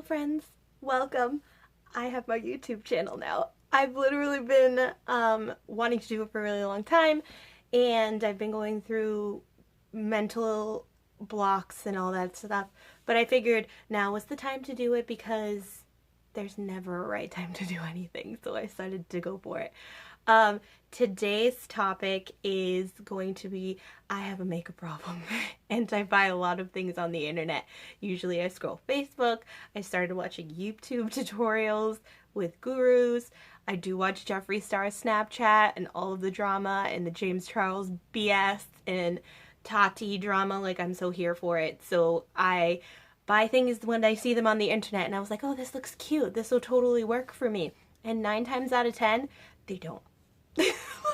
Hello friends, welcome. I have my YouTube channel now. I've literally been wanting to do it for a really long time, and I've been going through mental blocks and all that stuff, but I figured now was the time to do it because there's never a right time to do anything, so I decided to go for it. Um, Today's topic is going to be I have a makeup problem and I buy a lot of things on the internet. Usually I scroll Facebook, I started watching YouTube tutorials with gurus. I do watch Jeffree Star's Snapchat and all of the drama and the James Charles BS and Tati drama, like I'm so here for it. So I buy things when I see them on the internet and I was like, oh, this looks cute. This will totally work for me. And 9 times out of 10, they don't.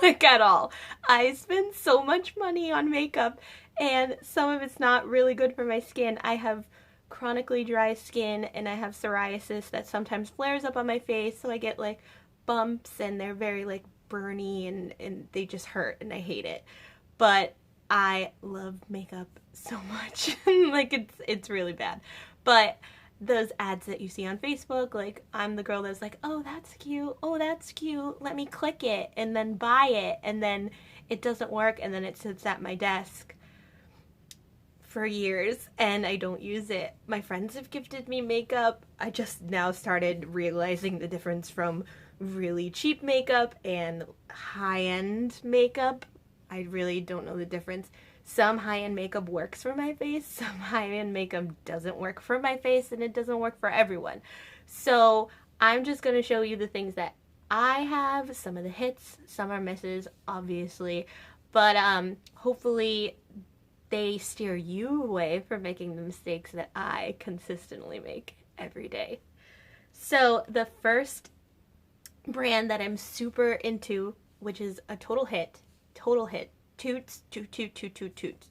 Like at all. I spend so much money on makeup and some of it's not really good for my skin. I have chronically dry skin and I have psoriasis that sometimes flares up on my face, so I get like bumps and they're very like burny and they just hurt and I hate it. But I love makeup so much. Like it's really bad. But those ads that you see on Facebook, like I'm the girl that's like, oh, that's cute, let me click it and then buy it, and then it doesn't work and then it sits at my desk for years and I don't use it. My friends have gifted me makeup. I just now started realizing the difference from really cheap makeup and high-end makeup. I really don't know the difference. Some high-end makeup works for my face, some high-end makeup doesn't work for my face, and it doesn't work for everyone. So I'm just going to show you the things that I have, some of the hits, some are misses, obviously, but hopefully they steer you away from making the mistakes that I consistently make every day. So the first brand that I'm super into, which is a total hit, toots, toot, toot, toot, toot, toot,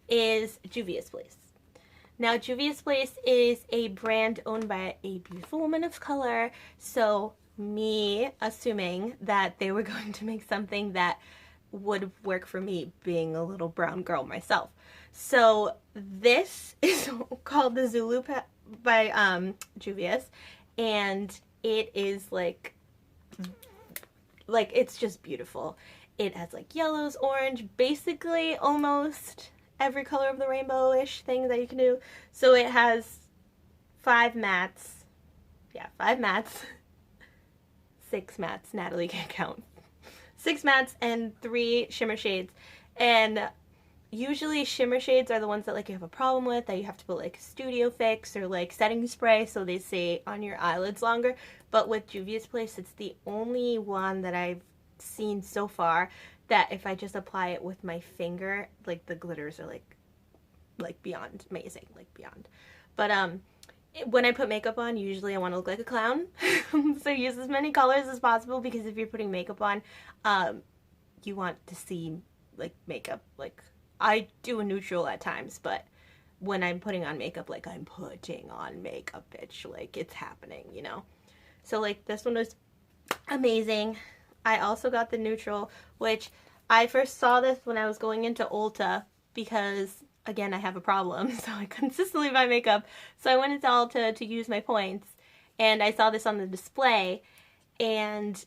is Juvia's Place. Now, Juvia's Place is a brand owned by a beautiful woman of color, so me assuming that they were going to make something that would work for me, being a little brown girl myself. So this is called the Zulu by Juvia's, and it is like it's just beautiful. It has like yellows, orange, basically almost every color of the rainbow-ish thing that you can do. So it has 5 mattes. Yeah, 5 mattes. 6 mattes. Natalie can't count. 6 mattes and 3 shimmer shades. And usually shimmer shades are the ones that like you have a problem with, that you have to put like studio fix or like setting spray so they stay on your eyelids longer. But with Juvia's Place, it's the only one that I've seen so far that if I just apply it with my finger, like the glitters are like beyond amazing, like beyond. But when I put makeup on, usually I want to look like a clown. So use as many colors as possible, because if you're putting makeup on, you want to see like makeup. Like I do a neutral at times, but when I'm putting on makeup, like I'm putting on makeup, bitch, like it's happening, you know? So like this one was amazing. I also got the neutral, which I first saw this when I was going into Ulta because, again, I have a problem, so I consistently buy makeup. So I went into Ulta to use my points, and I saw this on the display, and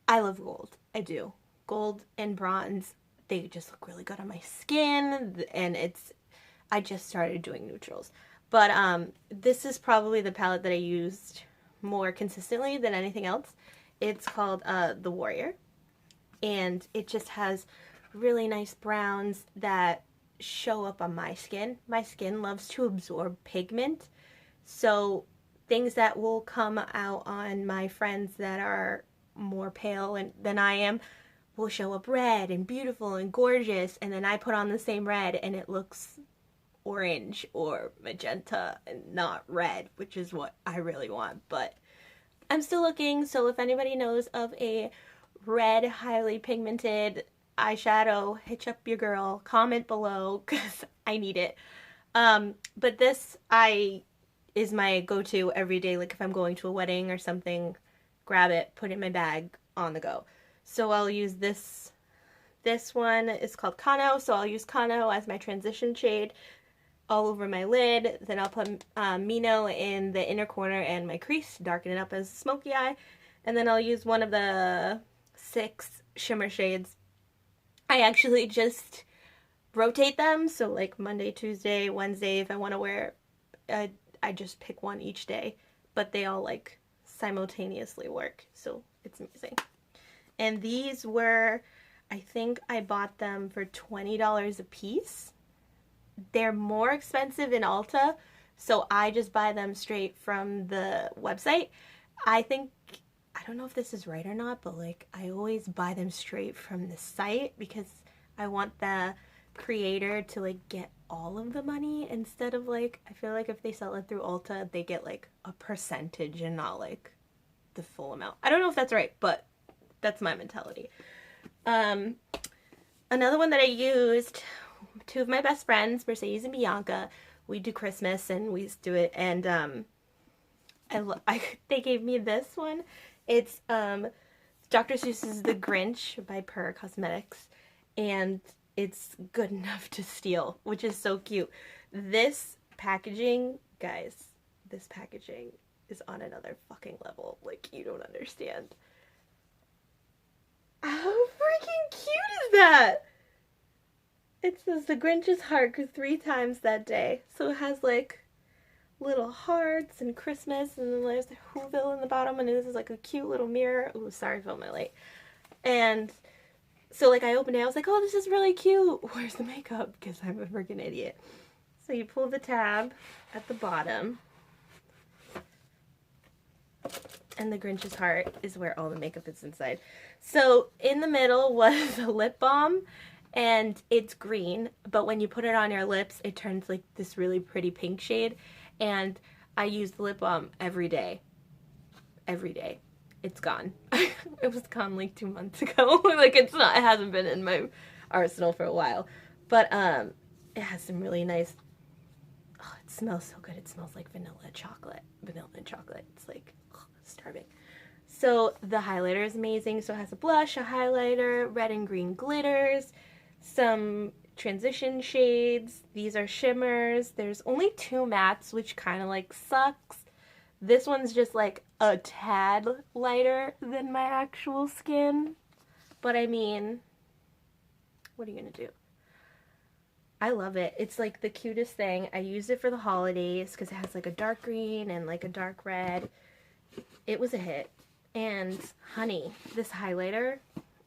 I love gold. I do. Gold and bronze, they just look really good on my skin, and I just started doing neutrals. But this is probably the palette that I used more consistently than anything else. It's called The Warrior, and it just has really nice browns that show up on my skin. My skin loves to absorb pigment, so things that will come out on my friends that are more pale than I am will show up red and beautiful and gorgeous, and then I put on the same red and it looks orange or magenta and not red, which is what I really want. But I'm still looking, so if anybody knows of a red, highly pigmented eyeshadow, hitch up your girl, comment below, because I need it. But this is my go-to every day, like if I'm going to a wedding or something, grab it, put it in my bag, on the go. So I'll use this one is called Kano, so I'll use Kano as my transition shade. all over my lid. Then I'll put Mino in the inner corner and my crease, darken it up as a smoky eye. And then I'll use one of the 6 shimmer shades. I actually just rotate them, so like Monday, Tuesday, Wednesday, if I want to wear, I just pick one each day, but they all like simultaneously work, so it's amazing. And these were, I think I bought them for $20 a piece. They're more expensive in Ulta, so I just buy them straight from the website. I don't know if this is right or not, but like I always buy them straight from the site because I want the creator to like get all of the money instead of like, I feel like if they sell it through Ulta, they get like a percentage and not like the full amount. I don't know if that's right, but that's my mentality. Another one that I used, 2 of my best friends, Mercedes and Bianca, we do Christmas and we do it, and they gave me this one. It's Dr. Seuss's The Grinch by Purr Cosmetics, and it's good enough to steal, which is so cute. This packaging, guys, this packaging is on another fucking level. Like, you don't understand. How freaking cute is that? It says the Grinch's heart grew 3 times that day. So it has like little hearts and Christmas, and then there's the Whoville in the bottom, and this is like a cute little mirror. Ooh, sorry if I'm late. And so like I opened it, I was like, oh, this is really cute. Where's the makeup? Because I'm a freaking idiot. So you pull the tab at the bottom, and the Grinch's heart is where all the makeup is inside. So in the middle was a lip balm, and it's green, but when you put it on your lips, it turns like this really pretty pink shade. And I use the lip balm every day. Every day. It's gone. It was gone like 2 months ago. Like it hasn't been in my arsenal for a while. But it has some really nice, oh, it smells so good. It smells like vanilla chocolate. Vanilla and chocolate. It's like, oh, starving. So the highlighter is amazing. So it has a blush, a highlighter, red and green glitters, some transition shades. These are shimmers. There's only 2 mattes, which kind of like sucks. This one's just like a tad lighter than my actual skin. But I mean, what are you gonna do? I love it. It's like the cutest thing. I used it for the holidays because it has like a dark green and like a dark red. It was a hit. And honey, this highlighter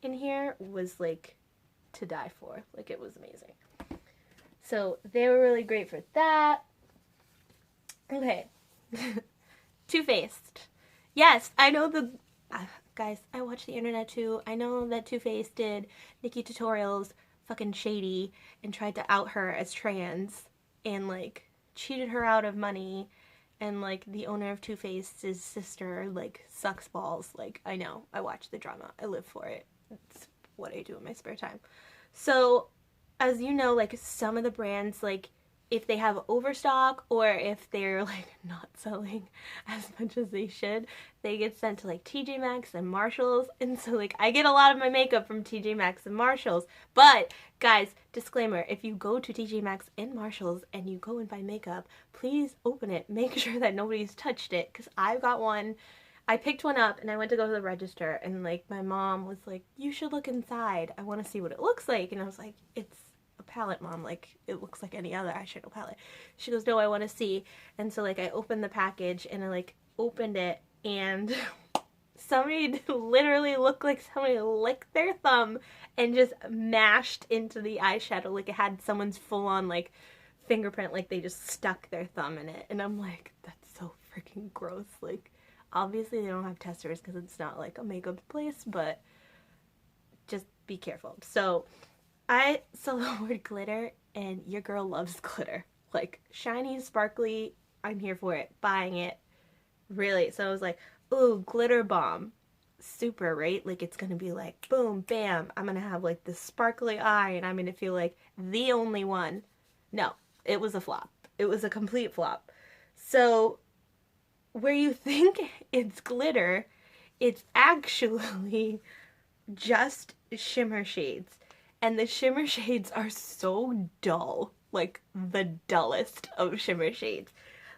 in here was like to die for. Like it was amazing. So they were really great for that. Okay. Too Faced. Yes, I know the guys, I watch the internet too. I know that Too Faced did Nikki Tutorials fucking shady and tried to out her as trans and like cheated her out of money, and like the owner of Too Faced's sister like sucks balls. Like I know. I watch the drama. I live for it. It's what I do in my spare time. So, as you know, like some of the brands, like if they have overstock or if they're like not selling as much as they should, they get sent to like TJ Maxx and Marshalls. And so like I get a lot of my makeup from TJ Maxx and Marshalls. But guys, disclaimer, if you go to TJ Maxx and Marshalls and you go and buy makeup, please open it. Make sure that nobody's touched it, because I've got one. I picked one up and I went to go to the register, and like my mom was like, you should look inside. I want to see what it looks like. And I was like, it's a palette, Mom. Like it looks like any other eyeshadow palette. She goes, no, I want to see. And so like I opened the package and I like opened it, and somebody literally looked like somebody licked their thumb and just mashed into the eyeshadow. Like it had someone's full on like fingerprint, like they just stuck their thumb in it. And I'm like, that's so freaking gross. Like obviously they don't have testers because it's not like a makeup place, but just be careful. So I saw the word glitter, and your girl loves glitter. Like shiny, sparkly, I'm here for it. Buying it. Really. So I was like, ooh, glitter bomb. Super, right? Like it's gonna be like boom, bam. I'm gonna have like this sparkly eye and I'm gonna feel like the only one. No, it was a flop. It was a complete flop. So where you think it's glitter, it's actually just shimmer shades. And the shimmer shades are so dull. like the dullest of shimmer shades.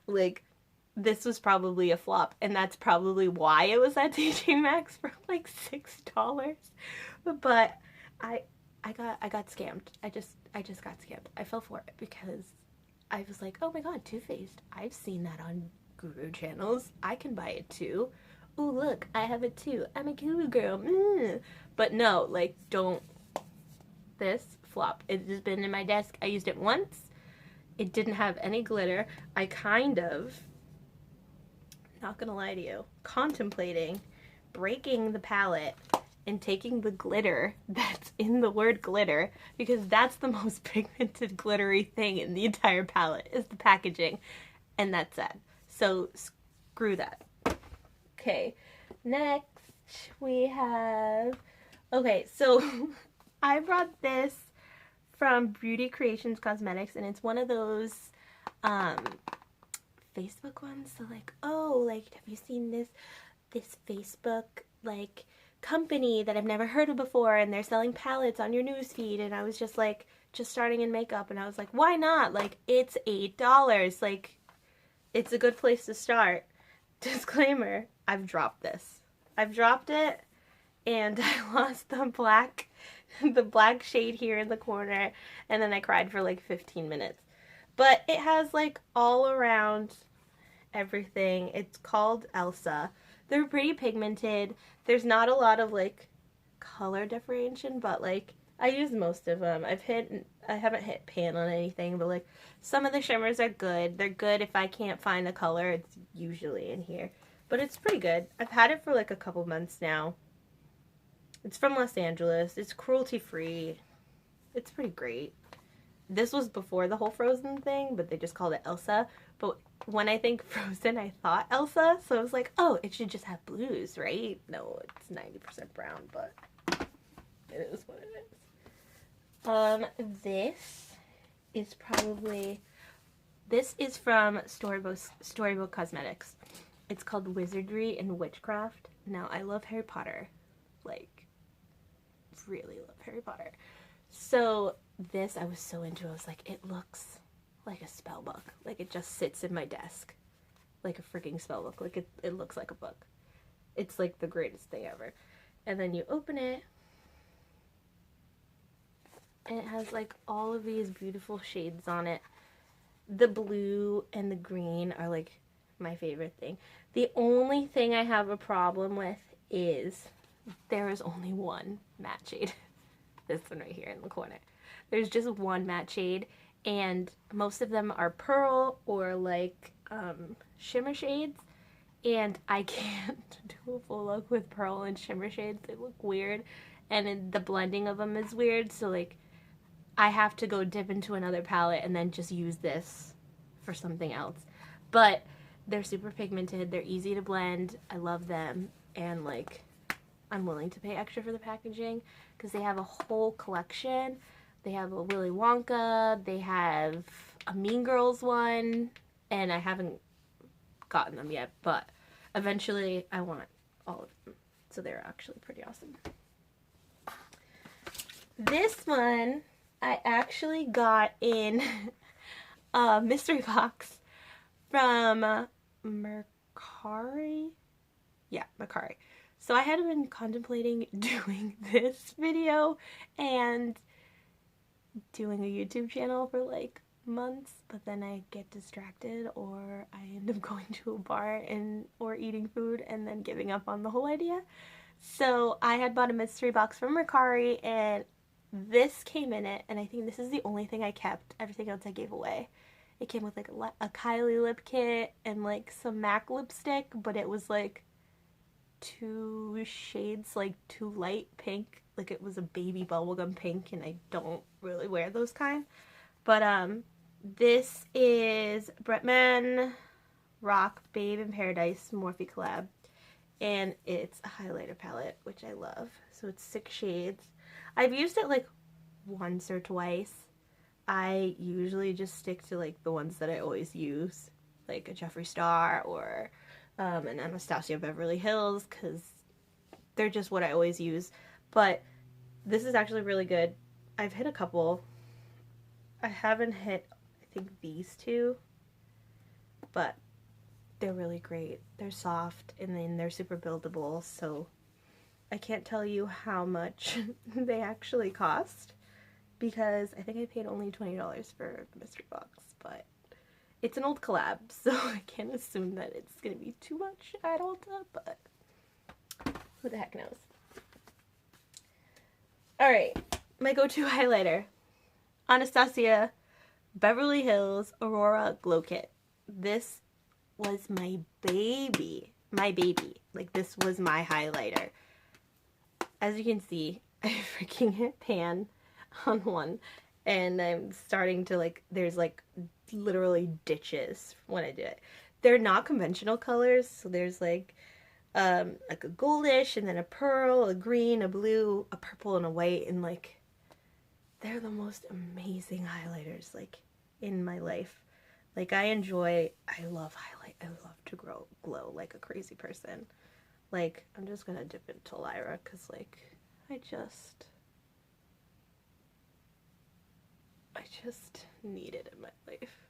Like, this was probably a flop, and that's probably why it was at TJ Maxx for like $6. But I got scammed. I just got scammed. I fell for it because I was like, oh my god, Too Faced. I've seen that on guru channels. I can buy it too. Ooh, look, I have it too. I'm a guru girl. But no, like, don't. This flop. It has been in my desk. I used it once. It didn't have any glitter. I kind of, not gonna lie to you, contemplating breaking the palette and taking the glitter that's in the word glitter, because that's the most pigmented glittery thing in the entire palette is the packaging, and that's sad. So screw that. Okay, next we have, okay, so I brought this from Beauty Creations Cosmetics, and it's one of those Facebook ones. So like, oh, like, have you seen this Facebook like company that I've never heard of before, and they're selling palettes on your newsfeed? And I was just like, just starting in makeup, and I was like, why not? Like, it's $8. Like, it's a good place to start. Disclaimer, I've dropped this. I've dropped it, and I lost the black shade here in the corner, and then I cried for like 15 minutes. But it has like all around everything. It's called Elsa. They're pretty pigmented. There's not a lot of like color differentiation, but like I use most of them. I haven't hit pan on anything, but like some of the shimmers are good. They're good if I can't find the color. It's usually in here. But it's pretty good. I've had it for like a couple months now. It's from Los Angeles. It's cruelty-free. It's pretty great. This was before the whole Frozen thing, but they just called it Elsa. But when I think Frozen, I thought Elsa. So I was like, oh, it should just have blues, right? No, it's 90% brown, but it is what it is. This is from Storybook Cosmetics. It's called Wizardry and Witchcraft. Now, I love Harry Potter. Like, really love Harry Potter. So this I was so into. I was like, it looks like a spell book. Like, it just sits in my desk like a freaking spell book. Like, it looks like a book. It's like the greatest thing ever. And then you open it, and it has like all of these beautiful shades on it. The blue and the green are like my favorite thing. The only thing I have a problem with is there is only one matte shade. This one right here in the corner. There's just one matte shade, and most of them are pearl or like shimmer shades, and I can't do a full look with pearl and shimmer shades. They look weird, and the blending of them is weird, so like I have to go dip into another palette and then just use this for something else. But they're super pigmented, they're easy to blend, I love them, and like I'm willing to pay extra for the packaging because they have a whole collection. They have a Willy Wonka, they have a Mean Girls one, and I haven't gotten them yet, but eventually I want all of them. So they're actually pretty awesome. This one I actually got in a mystery box from Mercari. Yeah, Mercari. So I had been contemplating doing this video and doing a YouTube channel for like months, but then I get distracted or I end up going to a bar or eating food and then giving up on the whole idea. So I had bought a mystery box from Mercari, and this came in it, and I think this is the only thing I kept. Everything else I gave away. It came with like a Kylie lip kit and like some MAC lipstick, but it was like 2 shades, like too light pink. Like it was a baby bubblegum pink, and I don't really wear those kind. But this is Bretman Rock Babe in Paradise Morphe collab, and it's a highlighter palette, which I love. So it's 6 shades. I've used it like once or twice. I usually just stick to like the ones that I always use, like a Jeffree Star or an Anastasia Beverly Hills, because they're just what I always use. But this is actually really good. I've hit a couple. I haven't hit, I think, these two, but they're really great. They're soft, and then they're super buildable, so I can't tell you how much they actually cost, because I think I paid only $20 for the mystery box, but it's an old collab, so I can't assume that it's going to be too much at Ulta, but who the heck knows. Alright, my go-to highlighter. Anastasia Beverly Hills Aurora Glow Kit. This was my baby. My baby. Like, this was my highlighter. As you can see, I freaking hit pan on one, and I'm starting to, like, there's, like, literally ditches when I do it. They're not conventional colors, so there's, like a goldish, and then a pearl, a green, a blue, a purple, and a white, and, like, they're the most amazing highlighters, like, in my life. Like, I love highlight, I love to glow like a crazy person. Like, I'm just gonna dip into Lyra, because, like, I just need it in my life.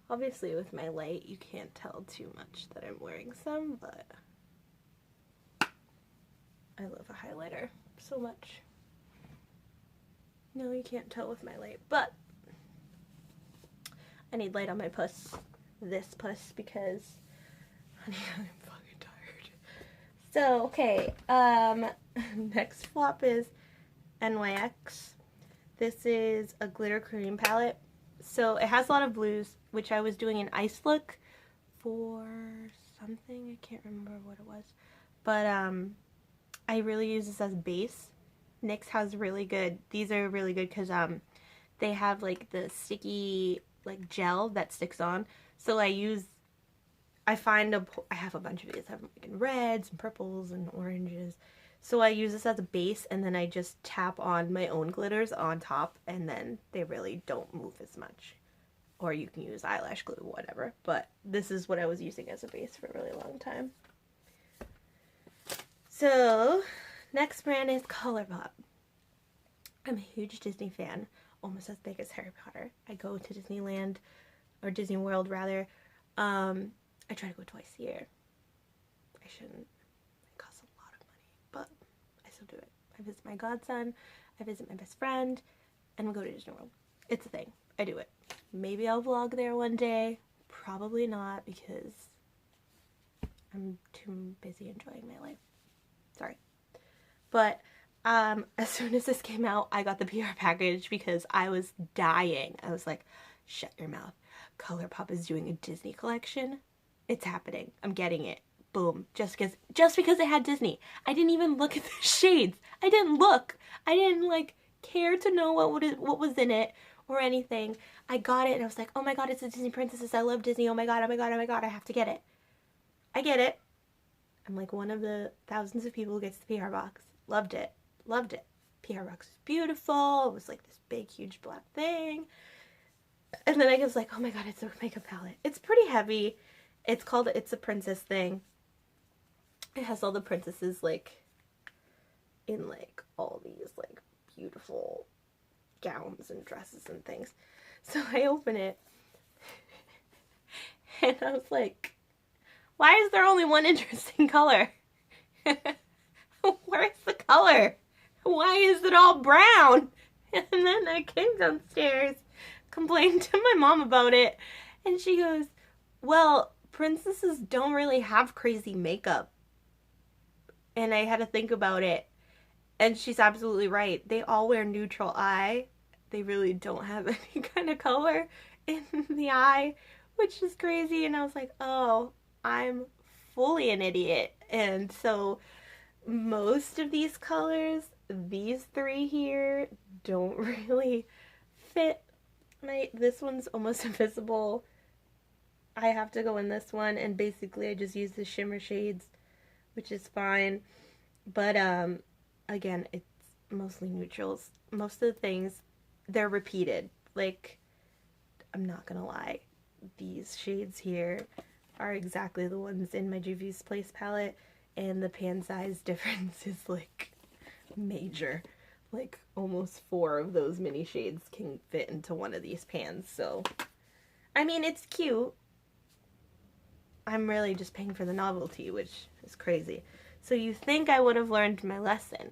Obviously, with my light, you can't tell too much that I'm wearing some, but I love a highlighter so much. No, you can't tell with my light, but I need light on my puss. This puss, because, honey, I'm fucking tired. So, okay, next flop is NYX. This is a glitter cream palette. So it has a lot of blues, which I was doing an ice look for something. I can't remember what it was. But I really use this as base. NYX has really good, these are really good because they have like the sticky like gel that sticks on. So I have a bunch of these. I have them like in reds and purples and oranges. So I use this as a base, and then I just tap on my own glitters on top, and then they really don't move as much. Or you can use eyelash glue, whatever. But this is what I was using as a base for a really long time. So, next brand is ColourPop. I'm a huge Disney fan, almost as big as Harry Potter. I go to Disneyland, or Disney World rather. I try to go twice a year. I shouldn't. It costs a lot of money, but I still do it. I visit my godson, I visit my best friend, and we go to Disney World. It's a thing. I do it. Maybe I'll vlog there one day. Probably not, because I'm too busy enjoying my life. Sorry. But as soon as this came out, I got the PR package because I was dying. I was like, shut your mouth. ColourPop is doing a Disney collection. It's happening. I'm getting it. Boom. Just because it had Disney. I didn't even look at the shades. I didn't look. I didn't like care to know what was in it or anything. I got it and I was like, oh my god, it's a Disney princesses. I love Disney. Oh my god, oh my god, oh my god, I have to get it. I get it. I'm like one of the thousands of people who gets the PR box. Loved it. Loved it. PR box was beautiful. It was like this big, huge black thing. And then I was like, oh my god, it's a makeup palette. It's pretty heavy. It's called It's a Princess thing. It has all the princesses like in like all these like beautiful gowns and dresses and things. So I open it and I was like, why is there only one interesting color? Where's the color? Why is it all brown? And then I came downstairs, complained to my mom about it, and she goes, well, princesses don't really have crazy makeup. And I had to think about it, and she's absolutely right. They all wear neutral eye. They really don't have any kind of color in the eye, which is crazy. And I was like, oh, I'm fully an idiot. And so most of these colors, these three here, don't really fit. This one's almost invisible. I have to go in this one, and basically I just use the shimmer shades, which is fine. But again, it's mostly neutrals. Most of the things, they're repeated. Like, I'm not gonna lie, these shades here are exactly the ones in my Juvia's Place palette, and the pan size difference is like major. like almost 4 of those mini shades can fit into one of these pans. So, I mean, it's cute. I'm really just paying for the novelty, which is crazy. So you think I would have learned my lesson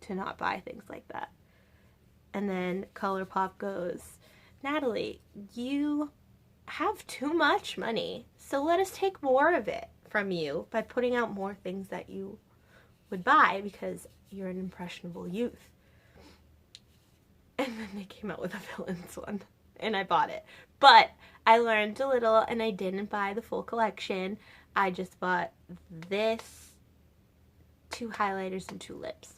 to not buy things like that. And then ColourPop goes, Natalie, you have too much money, so let us take more of it from you by putting out more things that you would buy because you're an impressionable youth. And then they came out with a villains one, and I bought it. But I learned a little, and I didn't buy the full collection. I just bought this, 2 highlighters, and 2 lips.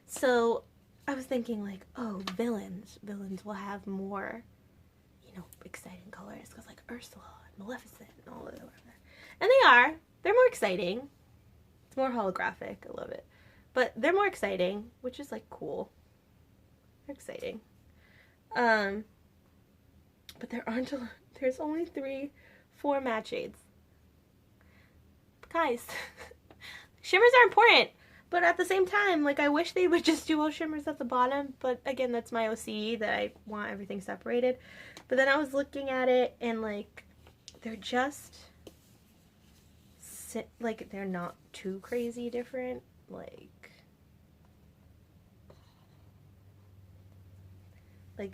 So I was thinking like, oh, villains will have more, you know, exciting colors, because like Ursula and Maleficent and all of that. And they're more exciting. It's more holographic, I love it. But they're more exciting, which is like cool. They're exciting. But there's only 4 matte shades. Guys, shimmers are important, but at the same time, like, I wish they would just do all shimmers at the bottom, but again, that's my OCD, that I want everything separated. But then I was looking at it, and like, they're just, like, they're not too crazy different, like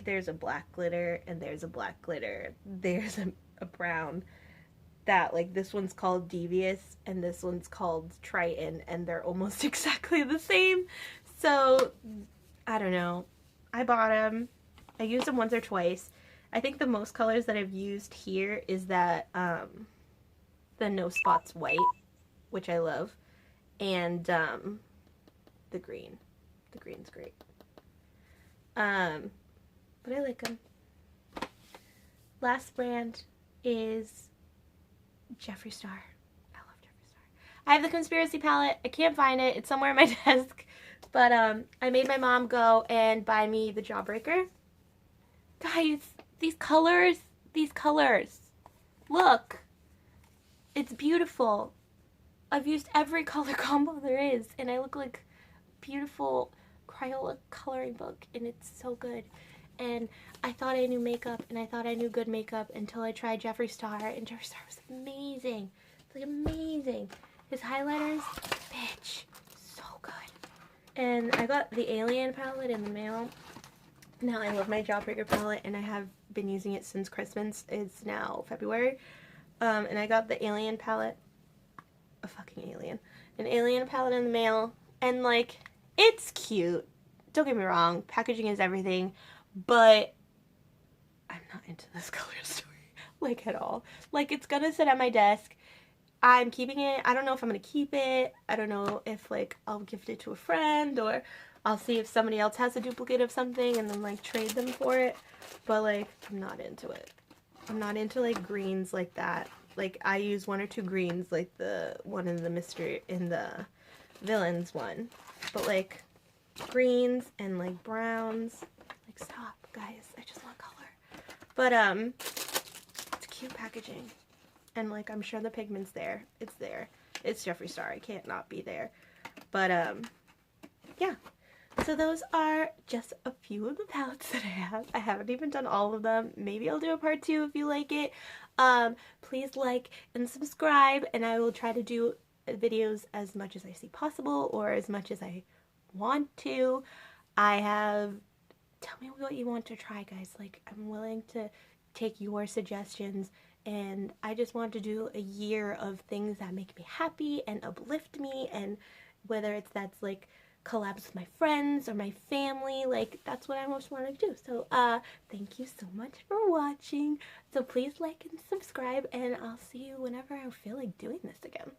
there's a black glitter, and there's a black glitter, there's a brown, that, like, this one's called Devious, and this one's called Triton, and they're almost exactly the same. So, I don't know. I bought them. I used them once or twice. I think the most colors that I've used here is that, the No Spots White, which I love, and, the green. The green's great. But I like them. Last brand is Jeffree Star. I love Jeffree Star. I have the Conspiracy palette. I can't find it. It's somewhere on my desk. But I made my mom go and buy me the Jawbreaker. Guys, these colors. Look. It's beautiful. I've used every color combo there is, and I look like a beautiful Crayola coloring book, and it's so good. And I thought I knew makeup, and I thought I knew good makeup until I tried Jeffree Star, and Jeffree Star was amazing. It's like amazing. His highlighters, bitch, so good. And I got the Alien palette in the mail. Now I love my Jawbreaker palette, and I have been using it since Christmas. It's now February. And I got the Alien palette, a fucking alien, an Alien palette in the mail, and like, it's cute. Don't get me wrong, packaging is everything. But I'm not into this color story, like, at all. Like, it's gonna sit at my desk. I'm keeping it. I don't know if I'm gonna keep it. I don't know if, like, I'll gift it to a friend, or I'll see if somebody else has a duplicate of something and then, like, trade them for it. But, like, I'm not into it. I'm not into, like, greens like that. Like, I use 1 or 2 greens, like the one in the villains one. But, like, greens and, like, browns. Stop, guys. I just want color. But, it's cute packaging. And, like, I'm sure the pigment's there. It's there. It's Jeffree Star. It can't not be there. But, yeah. So those are just a few of the palettes that I have. I haven't even done all of them. Maybe I'll do a part 2 if you like it. Please like and subscribe, and I will try to do videos as much as I see possible, or as much as I want to. Tell me what you want to try, guys. Like, I'm willing to take your suggestions, and I just want to do a year of things that make me happy and uplift me, and whether that's like collabs with my friends or my family, like, that's what I most want to do. So, thank you so much for watching. So please like and subscribe, and I'll see you whenever I feel like doing this again.